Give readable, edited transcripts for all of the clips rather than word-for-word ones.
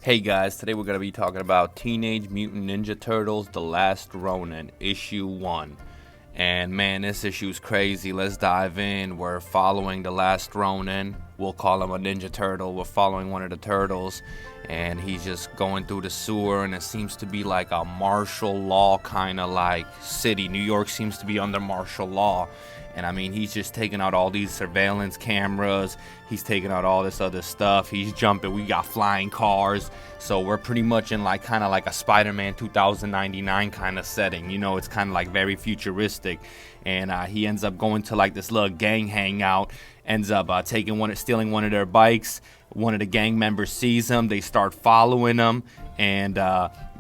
Hey guys, today we're going to be talking about Teenage Mutant Ninja Turtles The Last Ronin, Issue 1. And man, this issue is crazy. Let's dive in. We're following The Last Ronin. We'll call him a Ninja Turtle. We're following one of the turtles. And he's just going through the sewer, and it seems to be like a martial law kind of like city. New York seems to be under martial law. And I mean, he's just taking out all these surveillance cameras. He's taking out all this other stuff. He's jumping. We got flying cars. So we're pretty much in like kind of like a Spider-Man 2099 kind of setting. You know, it's kind of like very futuristic. And he ends up going to like this little gang hangout. Ends up stealing one of their bikes. One of the gang members sees him. They start following him. And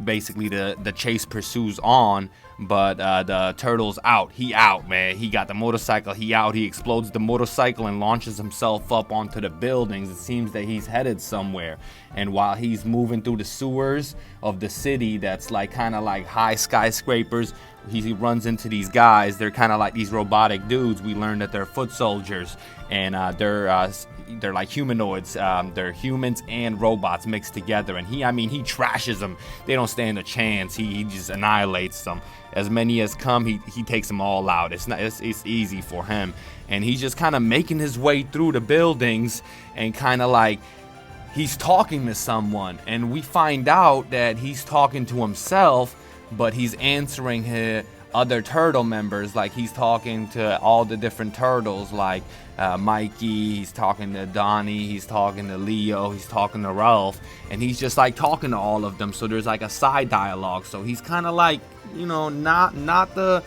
basically the chase pursues on. But the turtle's out. He out, man. He got the motorcycle. He out. He explodes the motorcycle and launches himself up onto the buildings. It seems that he's headed somewhere. And while he's moving through the sewers of the city that's like kind of like high skyscrapers, he runs into these guys. They're kind of like these robotic dudes. We learned that they're foot soldiers. And they're like humanoids. They're humans and robots mixed together. And he trashes them. They don't stand a chance. He just annihilates them. As many as come, he takes them all out. It's easy for him. And he's just kind of making his way through the buildings and kind of like he's talking to someone. And we find out that he's talking to himself, but he's answering his other turtle members. Like he's talking to all the different turtles, like Mikey, he's talking to Donnie, he's talking to Leo, he's talking to Ralph, and he's just like talking to all of them. So there's like a side dialogue. So he's kind of like, you know, not the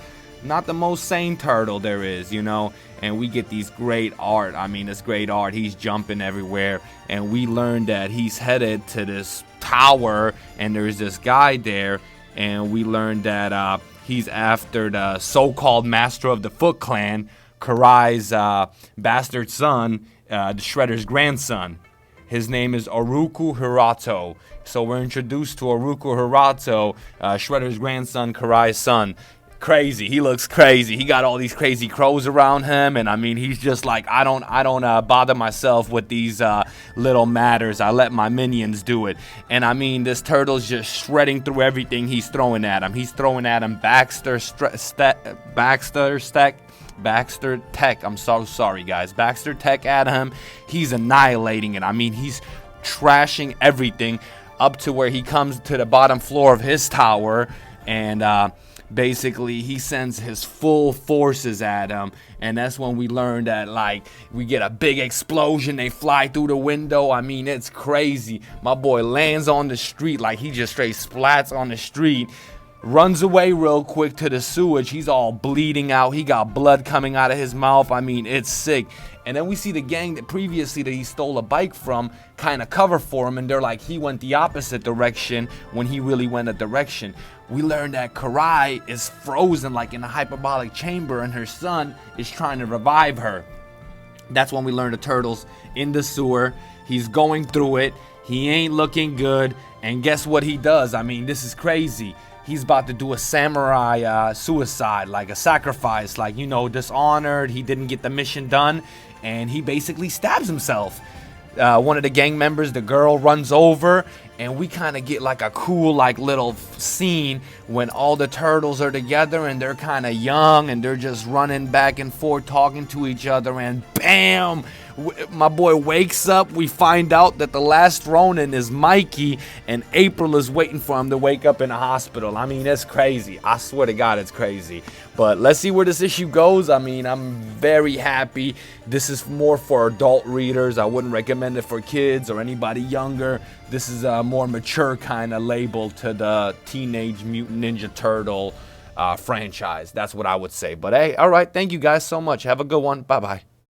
most sane turtle there is, you know. And we get these great art. I mean, it's great art. He's jumping everywhere, and we learn that he's headed to this tower, and there's this guy there, and we learned that he's after the so-called master of the Foot Clan, Karai's bastard son, the Shredder's grandson. His name is Oroku Hirato. So we're introduced to Oroku Hirato, Shredder's grandson, Karai's son. Crazy. He looks crazy. He got all these crazy crows around him, and I mean, he's just like, I don't bother myself with these little matters. I let my minions do it. And I mean, this turtle's just shredding through everything he's throwing at him. He's throwing at him Baxter Tech. I'm so sorry, guys. Baxter Tech at him. He's annihilating it. I mean, he's trashing everything up to where he comes to the bottom floor of his tower, and basically he sends his full forces at him. And that's when we learn that, like, we get a big explosion. They fly through the window. I mean, it's crazy. My boy lands on the street, like he just straight splats on the street. Runs away real quick to the sewage. He's all bleeding out. He got blood coming out of his mouth. I mean, it's sick. And then we see the gang that previously that he stole a bike from kind of cover for him, and they're like, he went the opposite direction when he really went a direction. We learned that Karai is frozen like in a hyperbolic chamber, and her son is trying to revive her. That's when we learn the turtles in the sewer. He's going through it. He ain't looking good. And guess what he does? I mean, this is crazy. He's about to do a samurai suicide, like a sacrifice, like, you know, dishonored. He didn't get the mission done, and he basically stabs himself. One of the gang members, the girl, runs over, and we kind of get like a cool like little scene when all the turtles are together, and they're kind of young, and they're just running back and forth talking to each other, and bam! My boy wakes up. We find out that the last Ronin is Mikey, and April is waiting for him to wake up in a hospital. I mean, it's crazy. I swear to God, it's crazy. But let's see where this issue goes. I mean, I'm very happy. This is more for adult readers. I wouldn't recommend it for kids or anybody younger. This is a more mature kind of label to the Teenage Mutant Ninja Turtle franchise. That's what I would say. But hey, all right. Thank you guys so much. Have a good one. Bye-bye.